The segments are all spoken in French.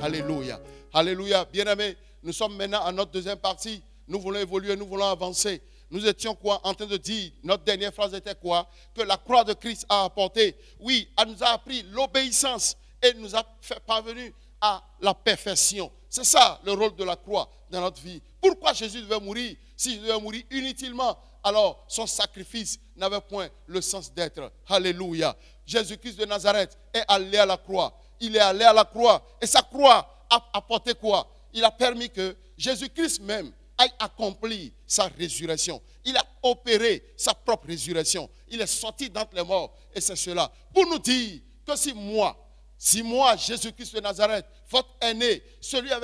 Alléluia. Alléluia. Bien-aimés, nous sommes maintenant à notre deuxième partie. Nous voulons évoluer, nous voulons avancer. Nous étions quoi en train de dire, notre dernière phrase était quoi? Que la croix de Christ a apporté, oui, elle nous a appris l'obéissance et nous a fait parvenir à la perfection. C'est ça le rôle de la croix dans notre vie. Pourquoi Jésus devait mourir? Si Jésus devait mourir inutilement, alors son sacrifice n'avait point le sens d'être. Alléluia. Jésus-Christ de Nazareth est allé à la croix. Il est allé à la croix et sa croix a apporté quoi? Il a permis que Jésus-Christ même ait accompli sa résurrection. Il a opéré sa propre résurrection. Il est sorti d'entre les morts. Et c'est cela. Pour nous dire que si moi, Jésus-Christ de Nazareth, votre aîné, celui-là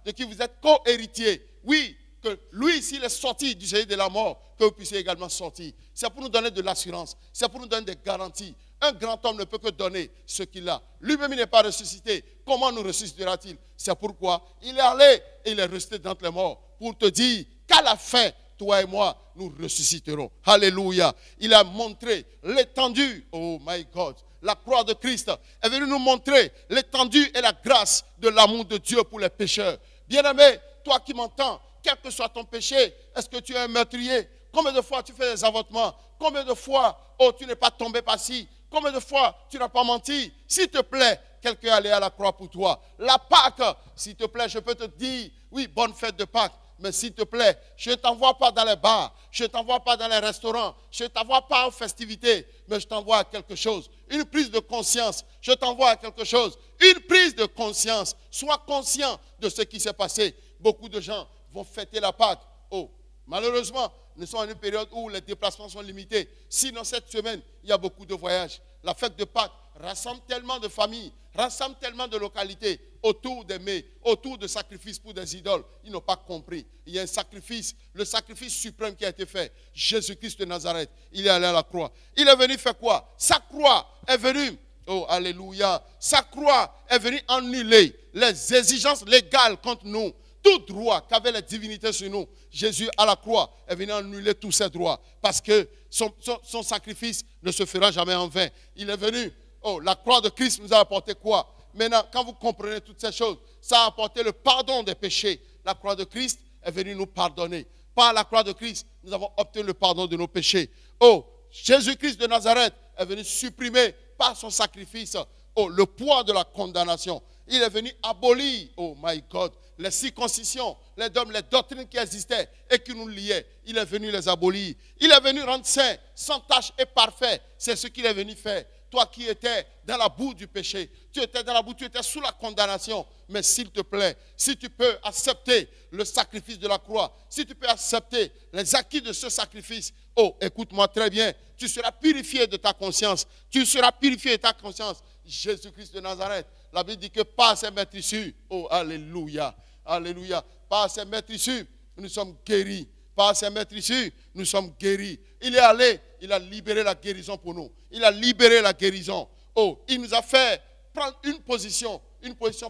de qui vous êtes co-héritier, oui, que lui, s'il est sorti du séjour de la mort, que vous puissiez également sortir. C'est pour nous donner de l'assurance. C'est pour nous donner des garanties. Un grand homme ne peut que donner ce qu'il a. Lui-même, il n'est pas ressuscité. Comment nous ressuscitera-t-il? C'est pourquoi il est allé et il est resté d'entre les morts pour te dire qu'à la fin, toi et moi, nous ressusciterons. Alléluia. Il a montré l'étendue, oh my God, la croix de Christ est venue nous montrer l'étendue et la grâce de l'amour de Dieu pour les pécheurs. Bien-aimé, toi qui m'entends, quel que soit ton péché, est-ce que tu es un meurtrier? Combien de fois tu fais des avortements? Combien de fois, oh, tu n'es pas tombé par-ci? Combien de fois tu n'as pas menti? S'il te plaît, quelqu'un est allé à la croix pour toi. La Pâque, s'il te plaît, je peux te dire, oui, bonne fête de Pâques. Mais s'il te plaît, je ne t'envoie pas dans les bars, je ne t'envoie pas dans les restaurants, je ne t'envoie pas aux festivités, mais je t'envoie à quelque chose. Une prise de conscience, je t'envoie à quelque chose. Une prise de conscience. Sois conscient de ce qui s'est passé. Beaucoup de gens vont fêter la Pâque. Oh, malheureusement, nous sommes en une période où les déplacements sont limités. Sinon, cette semaine, il y a beaucoup de voyages. La fête de Pâques rassemble tellement de familles, rassemble tellement de localités autour des mets, autour de sacrifices pour des idoles. Ils n'ont pas compris. Il y a un sacrifice, le sacrifice suprême qui a été fait. Jésus-Christ de Nazareth, il est allé à la croix. Il est venu faire quoi? Sa croix est venue, oh alléluia, sa croix est venue annuler les exigences légales contre nous. Tout droit qu'avaient les divinités sur nous, Jésus à la croix est venu annuler tous ces droits parce que son sacrifice ne se fera jamais en vain. Il est venu, oh, la croix de Christ nous a apporté quoi? Maintenant, quand vous comprenez toutes ces choses, ça a apporté le pardon des péchés. La croix de Christ est venue nous pardonner. Par la croix de Christ, nous avons obtenu le pardon de nos péchés. Oh, Jésus-Christ de Nazareth est venu supprimer par son sacrifice, oh, le poids de la condamnation. Il est venu abolir, oh my God, les circoncisions, les dogmes, les doctrines qui existaient et qui nous liaient. Il est venu les abolir. Il est venu rendre saint, sans tache et parfait. C'est ce qu'il est venu faire. Toi qui étais dans la boue du péché, tu étais dans la boue, tu étais sous la condamnation. Mais s'il te plaît, si tu peux accepter le sacrifice de la croix, si tu peux accepter les acquis de ce sacrifice, oh, écoute-moi très bien, tu seras purifié de ta conscience. Tu seras purifié de ta conscience. Jésus-Christ de Nazareth, la Bible dit que par ses meurtrissures, oh, alléluia, alléluia, par ses meurtrissures, nous sommes guéris. Par ses meurtrissures, nous sommes guéris. Il est allé, il a libéré la guérison pour nous. Il a libéré la guérison. Oh, il nous a fait prendre une position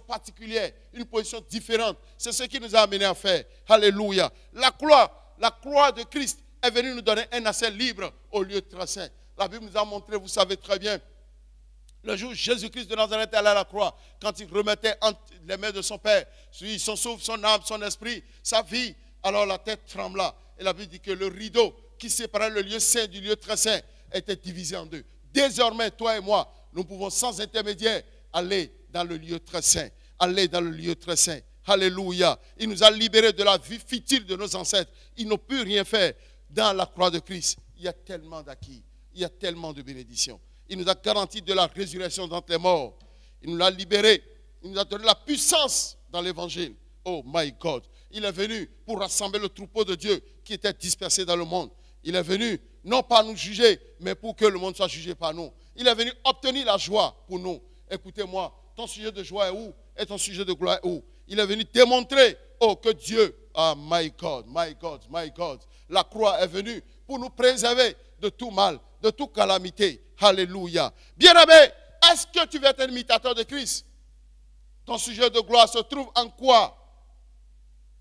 particulière, une position différente. C'est ce qui nous a amené à faire. Alléluia. La croix de Christ est venue nous donner un accès libre au lieu très saint. La Bible nous a montré, vous savez très bien, le jour où Jésus-Christ de Nazareth allait à la croix, quand il remettait entre les mains de son Père, son souffle, son âme, son esprit, sa vie, alors la tête trembla. Et la Bible dit que le rideau qui séparait le lieu saint du lieu très saint était divisé en deux. Désormais, toi et moi, nous pouvons sans intermédiaire aller dans le lieu très saint. Aller dans le lieu très saint. Alléluia. Il nous a libérés de la vie futile de nos ancêtres. Ils n'ont pu rien faire dans la croix de Christ. Il y a tellement d'acquis. Il y a tellement de bénédictions. Il nous a garanti de la résurrection d'entre les morts. Il nous a libérés. Il nous a donné la puissance dans l'évangile. Oh my God. Il est venu pour rassembler le troupeau de Dieu qui était dispersé dans le monde. Il est venu non pas nous juger, mais pour que le monde soit jugé par nous. Il est venu obtenir la joie pour nous. Écoutez-moi, ton sujet de joie est où? Et ton sujet de gloire est où? Il est venu démontrer, oh, que Dieu, ah, my God, my God, my God. La croix est venue pour nous préserver de tout mal, de toute calamité. Alléluia. Bien-aimé, est-ce que tu veux être un imitateur de Christ? Ton sujet de gloire se trouve en quoi?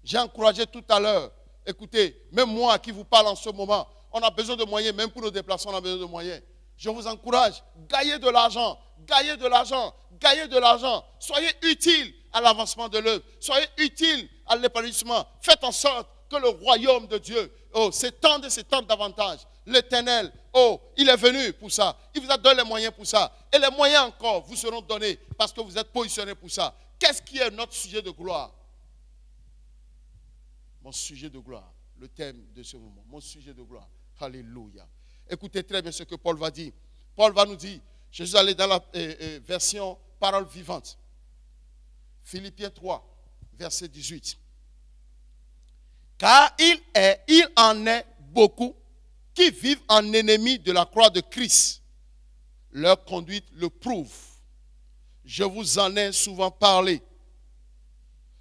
J'ai encouragé tout à l'heure. Écoutez, même moi qui vous parle en ce moment, on a besoin de moyens, même pour nos déplacements, on a besoin de moyens. Je vous encourage, gagnez de l'argent, gagnez de l'argent, gagnez de l'argent, soyez utiles à l'avancement de l'œuvre, soyez utiles à l'épanouissement. Faites en sorte que le royaume de Dieu, s'étende et s'étende davantage. L'Éternel, il est venu pour ça. Il vous a donné les moyens pour ça. Et les moyens encore vous seront donnés parce que vous êtes positionnés pour ça. Qu'est-ce qui est notre sujet de gloire? Mon sujet de gloire, le thème de ce moment, mon sujet de gloire. Alléluia. Écoutez très bien ce que Paul va dire. Paul va nous dire, je suis allé dans la version parole vivante. Philippiens 3, verset 18. Car il en est beaucoup qui vivent en ennemis de la croix de Christ. Leur conduite le prouve. Je vous en ai souvent parlé.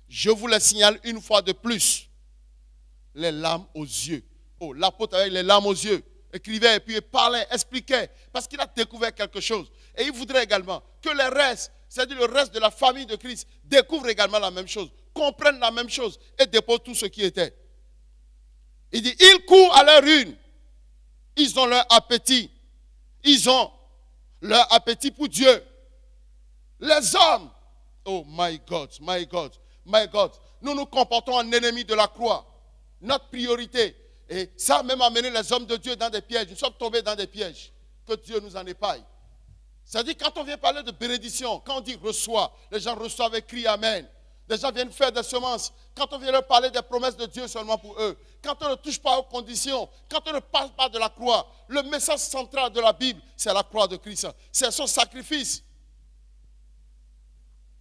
Je vous le signale une fois de plus. Les larmes aux yeux. L'apôtre avec les larmes aux yeux écrivait et puis il parlait, expliquait, parce qu'il a découvert quelque chose. Et il voudrait également que le reste, c'est-à-dire le reste de la famille de Christ, découvre également la même chose, comprenne la même chose et dépose tout ce qui était. Il dit, ils courent à leur ruine. Ils ont leur appétit. Ils ont leur appétit pour Dieu. Les hommes, oh my God, my God, my God, nous nous comportons en ennemis de la croix. Notre priorité, et ça a même amené les hommes de Dieu dans des pièges. Nous sommes tombés dans des pièges. Que Dieu nous en épargne. C'est-à-dire quand on vient parler de bénédiction, quand on dit reçoit, les gens reçoivent et crient Amen. Les gens viennent faire des semences. Quand on vient leur parler des promesses de Dieu seulement pour eux, quand on ne touche pas aux conditions, quand on ne parle pas de la croix, le message central de la Bible, c'est la croix de Christ. C'est son sacrifice.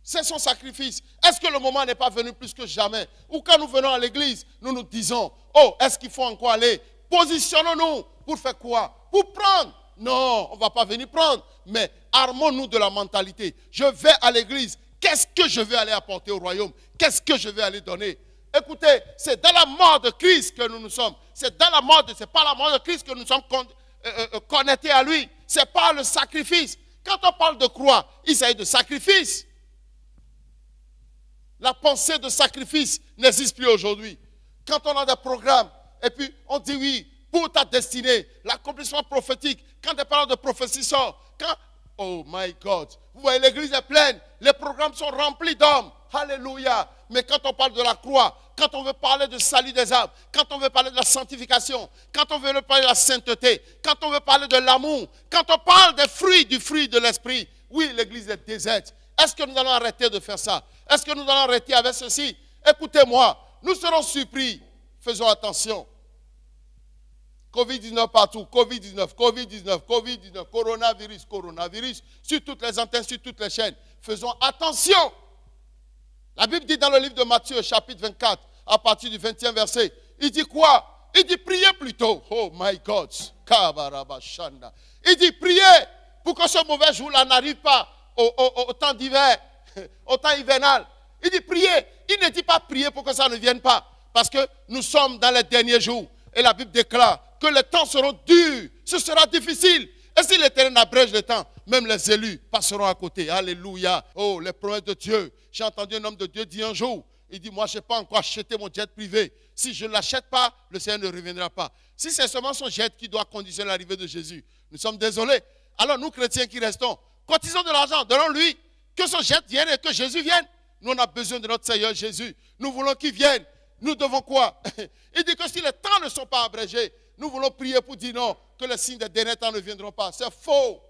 C'est son sacrifice. Est-ce que le moment n'est pas venu plus que jamais? Ou quand nous venons à l'église, nous nous disons, est-ce qu'il faut encore aller? Positionnons-nous pour faire quoi? Pour prendre. Non, on ne va pas venir prendre. Mais armons-nous de la mentalité. Je vais à l'église. Qu'est-ce que je vais aller apporter au royaume? Qu'est-ce que je vais aller donner? Écoutez, c'est dans la mort de Christ que nous sommes. C'est dans la mort c'est pas la mort de Christ que nous sommes connectés à lui. C'est pas le sacrifice. Quand on parle de croix, il s'agit de sacrifice. La pensée de sacrifice n'existe plus aujourd'hui. Quand on a des programmes, et puis on dit oui, pour ta destinée, l'accomplissement prophétique, quand des paroles de prophétie sortent, oh my God, vous voyez, l'église est pleine, les programmes sont remplis d'hommes, alléluia. Mais quand on parle de la croix, quand on veut parler de salut des âmes, quand on veut parler de la sanctification, quand on veut parler de la sainteté, quand on veut parler de l'amour, quand on parle des fruits, du fruit de l'esprit, oui, l'église est déserte. Est-ce que nous allons arrêter de faire ça? Est-ce que nous allons arrêter avec ceci? Écoutez-moi, nous serons surpris. Faisons attention. Covid-19 partout, Covid-19, Covid-19, Covid-19, coronavirus, coronavirus, sur toutes les antennes, sur toutes les chaînes. Faisons attention. La Bible dit dans le livre de Matthieu, chapitre 24, à partir du 20e verset, il dit quoi? Il dit priez plutôt. Oh my God. Il dit priez pour que ce mauvais jour-là n'arrive pas au temps d'hiver, au temps hivernal. Il dit priez. Il ne dit pas prier pour que ça ne vienne pas. Parce que nous sommes dans les derniers jours. Et la Bible déclare que les temps seront durs. Ce sera difficile. Et si l'Éternel abrège le temps, même les élus passeront à côté. Alléluia. Oh, les promesses de Dieu. J'ai entendu un homme de Dieu dire un jour, il dit, moi, je n'ai pas encore acheté mon jet privé. Si je ne l'achète pas, le Seigneur ne reviendra pas. Si c'est seulement son jet qui doit conditionner l'arrivée de Jésus, nous sommes désolés. Alors nous, chrétiens qui restons, cotisons de l'argent, donnons-lui, que son jet vienne et que Jésus vienne. Nous, on a besoin de notre Seigneur Jésus. Nous voulons qu'il vienne. Nous devons quoi? Il dit que si les temps ne sont pas abrégés, nous voulons prier pour dire non, que les signes des derniers temps ne viendront pas. C'est faux.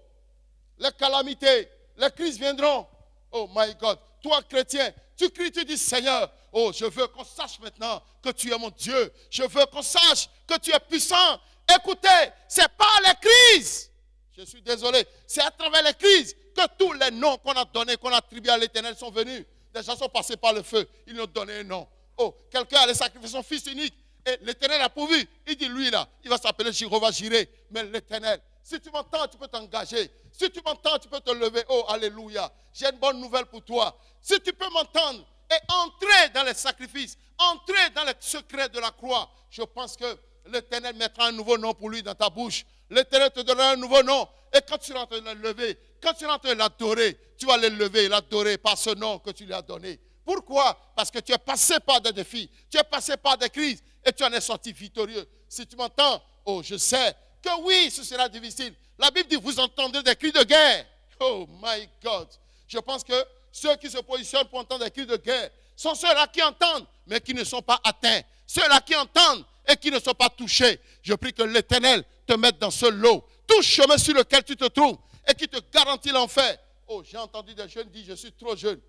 Les calamités, les crises viendront. Oh my God. Toi, chrétien, tu cries, tu dis Seigneur, oh, je veux qu'on sache maintenant que tu es mon Dieu. Je veux qu'on sache que tu es puissant. Écoutez, ce n'est pas les crises. Je suis désolé. C'est à travers les crises que tous les noms qu'on a donnés, qu'on a attribués à l'Éternel sont venus. Les gens sont passés par le feu. Ils nous ont donné un nom. Oh, quelqu'un allait sacrifier son fils unique. Et l'Éternel a pourvu. Il dit, lui là, il va s'appeler Jéhovah Jireh. Mais l'Éternel, si tu m'entends, tu peux t'engager. Si tu m'entends, tu peux te lever. Oh, alléluia. J'ai une bonne nouvelle pour toi. Si tu peux m'entendre et entrer dans les sacrifices, entrer dans les secrets de la croix, je pense que l'Éternel mettra un nouveau nom pour lui dans ta bouche. L'Éternel te donnera un nouveau nom. Et quand tu rentres le lever, quand tu rentres l'adorer, tu vas le lever, l'adorer par ce nom que tu lui as donné. Pourquoi? Parce que tu es passé par des défis, tu es passé par des crises et tu en es sorti victorieux. Si tu m'entends, oh, je sais que oui, ce sera difficile. La Bible dit, vous entendrez des cris de guerre. Oh my God. Je pense que ceux qui se positionnent pour entendre des cris de guerre sont ceux-là qui entendent, mais qui ne sont pas atteints. Ceux-là qui entendent et qui ne sont pas touchés. Je prie que l'Éternel te mette dans ce lot. Tout chemin sur lequel tu te trouves et qui te garantit l'enfer. Oh, j'ai entendu des jeunes dire, je suis trop jeune.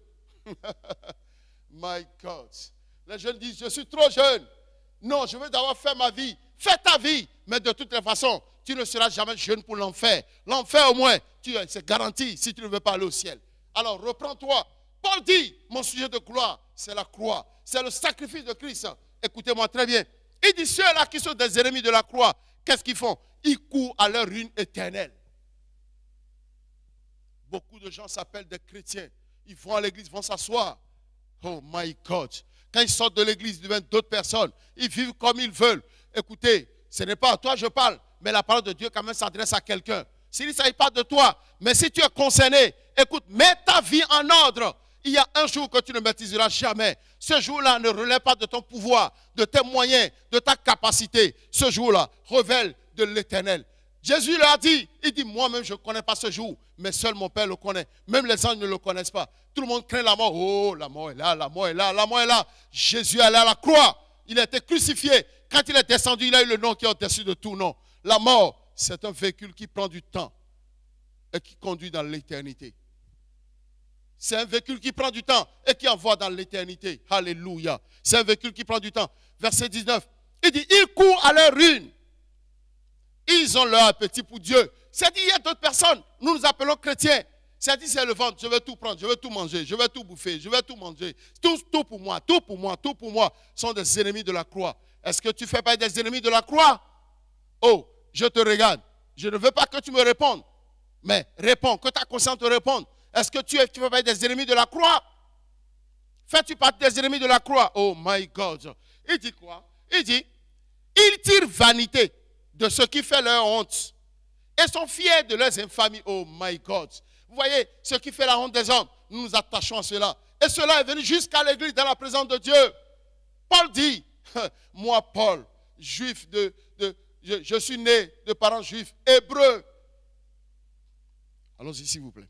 My God. Les jeunes disent, je suis trop jeune. Non, je veux d'abord faire ma vie. Fais ta vie. Mais de toutes les façons, tu ne seras jamais jeune pour l'enfer. L'enfer, au moins, c'est garanti si tu ne veux pas aller au ciel. Alors, reprends-toi. Paul dit, mon sujet de gloire, c'est la croix. C'est le sacrifice de Christ. Écoutez-moi très bien. Il dit, ceux-là qui sont des ennemis de la croix, qu'est-ce qu'ils font? Ils courent à leur ruine éternelle. Beaucoup de gens s'appellent des chrétiens. Ils vont à l'église, vont s'asseoir. Oh my God. Quand ils sortent de l'église, ils deviennent d'autres personnes. Ils vivent comme ils veulent. Écoutez, ce n'est pas à toi que je parle, mais la parole de Dieu quand même s'adresse à quelqu'un. S'il ne s'agit pas de toi, mais si tu es concerné, écoute, mets ta vie en ordre. Il y a un jour que tu ne maîtriseras jamais. Ce jour-là ne relève pas de ton pouvoir, de tes moyens, de ta capacité. Ce jour-là révèle de l'Éternel. Jésus leur a dit, il dit, moi-même je ne connais pas ce jour, mais seul mon Père le connaît. Même les anges ne le connaissent pas. Tout le monde craint la mort. Oh, la mort est là, la mort est là, la mort est là. Jésus est allé à la croix. Il a été crucifié. Quand il est descendu, il a eu le nom qui est au-dessus de tout nom. La mort, c'est un véhicule qui prend du temps et qui conduit dans l'éternité. C'est un véhicule qui prend du temps et qui envoie dans l'éternité. Alléluia. C'est un véhicule qui prend du temps. Verset 19. Il dit, ils courent à leur ruine. Ils ont leur appétit pour Dieu. C'est-à-dire, il y a d'autres personnes, nous nous appelons chrétiens. C'est-à-dire, c'est le ventre, je vais tout prendre, je vais tout manger, je vais tout bouffer, je vais tout manger. Tout pour moi, tout pour moi, tout pour moi sont des ennemis de la croix. Est-ce que tu fais pas des ennemis de la croix? Oh, je te regarde. Je ne veux pas que tu me répondes. Mais réponds, que ta conscience te réponde. Est-ce que tu fais pas des ennemis de la croix? Fais-tu partie des ennemis de la croix? Oh my God. Il dit quoi? Il dit, ils tirent vanité de ce qui fait leur honte et sont fiers de leurs infamies. Oh my God. Vous voyez, ce qui fait la honte des hommes, nous nous attachons à cela. Et cela est venu jusqu'à l'église dans la présence de Dieu. Paul dit, moi Paul, juif je suis né de parents juifs, hébreux. Allons-y s'il vous plaît.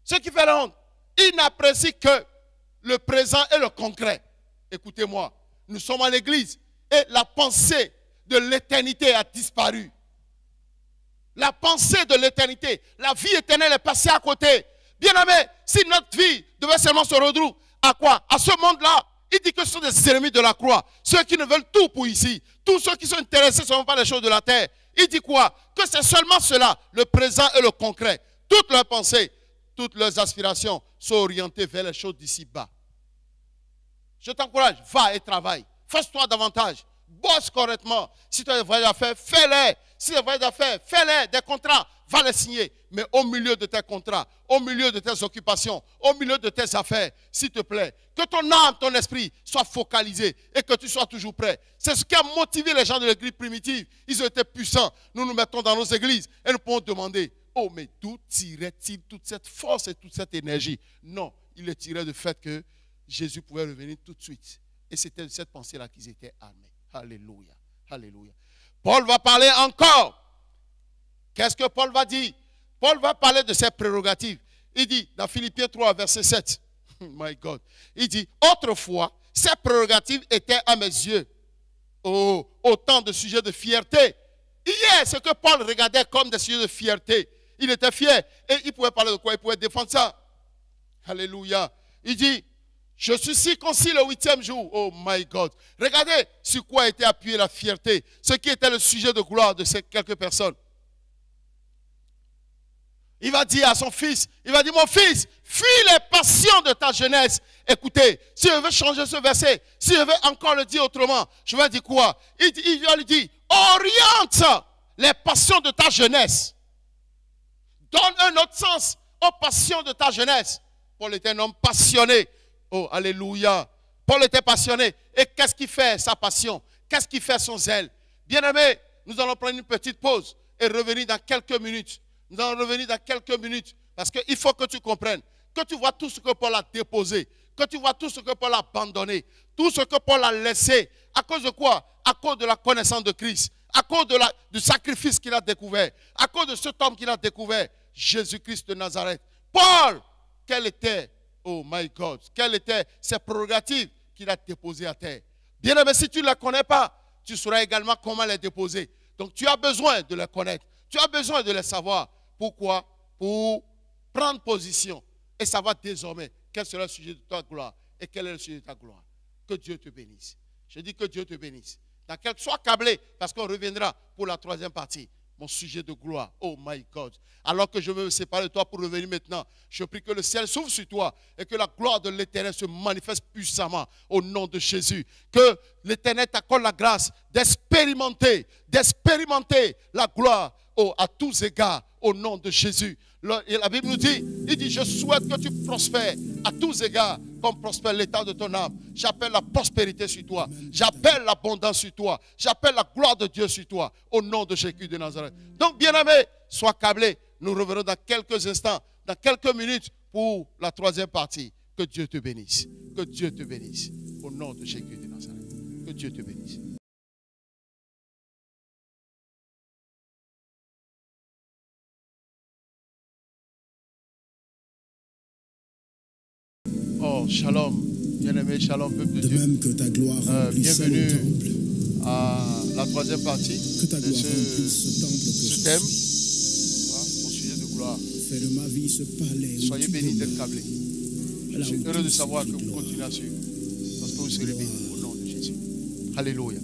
Ce qui fait la honte, il n'apprécie que le présent et le concret. Écoutez-moi, nous sommes à l'église et la pensée de l'éternité a disparu. La pensée de l'éternité, la vie éternelle est passée à côté. Bien-aimé, si notre vie devait seulement se redrouver à quoi? À ce monde-là, il dit que ce sont des ennemis de la croix. Ceux qui ne veulent tout pour ici. Tous ceux qui sont intéressés ne sont pas les choses de la terre. Il dit quoi? Que c'est seulement cela, le présent et le concret. Toutes leurs pensées, toutes leurs aspirations sont orientées vers les choses d'ici-bas. Je t'encourage, va et travaille. Force-toi davantage. Bosse correctement. Si tu as des voyages à faire, fais-les. Si tu as des voyages à faire, fais-les. Des contrats, va les signer. Mais au milieu de tes contrats, au milieu de tes occupations, au milieu de tes affaires, s'il te plaît, que ton âme, ton esprit soit focalisé et que tu sois toujours prêt. C'est ce qui a motivé les gens de l'église primitive. Ils ont été puissants. Nous nous mettons dans nos églises et nous pouvons demander, oh, mais d'où tirait-il toute cette force et toute cette énergie? Non, il le tirait du fait que Jésus pouvait revenir tout de suite. Et c'était de cette pensée-là qu'ils étaient armés. Alléluia. Alléluia. Paul va parler encore. Qu'est-ce que Paul va dire? Paul va parler de ses prérogatives. Il dit dans Philippiens 3, verset 7. My God. Il dit, autrefois, ces prérogatives étaient à mes yeux. Oh, autant de sujets de fierté. Hier, ce que Paul regardait comme des sujets de fierté. Il était fier. Et il pouvait parler de quoi? Il pouvait défendre ça. Alléluia. Il dit, je suis circoncis le 8e jour. Oh my God. Regardez sur quoi était appuyée la fierté. Ce qui était le sujet de gloire de ces quelques personnes. Il va dire à son fils, il va dire, mon fils, fuis les passions de ta jeunesse. Écoutez, si je veux changer ce verset, si je veux encore le dire autrement, je vais dire quoi? Il va lui dire, oriente les passions de ta jeunesse. Donne un autre sens aux passions de ta jeunesse. Paul était un homme passionné. Oh, alléluia. Paul était passionné. Et qu'est-ce qui fait sa passion? Qu'est-ce qui fait son zèle? Bien-aimés, nous allons prendre une petite pause et revenir dans quelques minutes. Nous allons revenir dans quelques minutes. Parce qu'il faut que tu comprennes, que tu vois tout ce que Paul a déposé, que tu vois tout ce que Paul a abandonné, tout ce que Paul a laissé. À cause de quoi? À cause de la connaissance de Christ. À cause du sacrifice qu'il a découvert. À cause de cet homme qu'il a découvert. Jésus-Christ de Nazareth. Paul, quelle était, oh my God, quelles étaient ses prérogatives qu'il a déposées à terre. Bien-aimé, si tu ne les connais pas, tu sauras également comment les déposer. Donc tu as besoin de les connaître. Tu as besoin de les savoir. Pourquoi? Pour prendre position et savoir désormais quel sera le sujet de ta gloire et quel est le sujet de ta gloire. Que Dieu te bénisse. Je dis que Dieu te bénisse. Sois câblé parce qu'on reviendra pour la troisième partie. Mon sujet de gloire. Oh my God. Alors que je veux me séparer de toi pour revenir maintenant, je prie que le ciel s'ouvre sur toi et que la gloire de l'Éternel se manifeste puissamment au nom de Jésus. Que l'Éternel t'accorde la grâce d'expérimenter la gloire à tous égards au nom de Jésus. Et la Bible nous dit, il dit, je souhaite que tu prospères à tous égards comme prospère l'état de ton âme. J'appelle la prospérité sur toi. J'appelle l'abondance sur toi. J'appelle la gloire de Dieu sur toi au nom de Jésus de Nazareth. Donc, bien-aimé, sois câblé. Nous revenons dans quelques instants, dans quelques minutes pour la troisième partie. Que Dieu te bénisse. Que Dieu te bénisse. Au nom de Jésus de Nazareth. Que Dieu te bénisse. Oh, shalom, bien-aimé, shalom, peuple de Dieu. Même que ta gloire bienvenue à la troisième partie que ta de gloire ce thème, mon sujet de gloire. Fais de ma vie ce palais. Soyez bénis d'être câblés. Je suis heureux de savoir que vous continuez à suivre parce que vous serez bénis au nom de Jésus. Alléluia.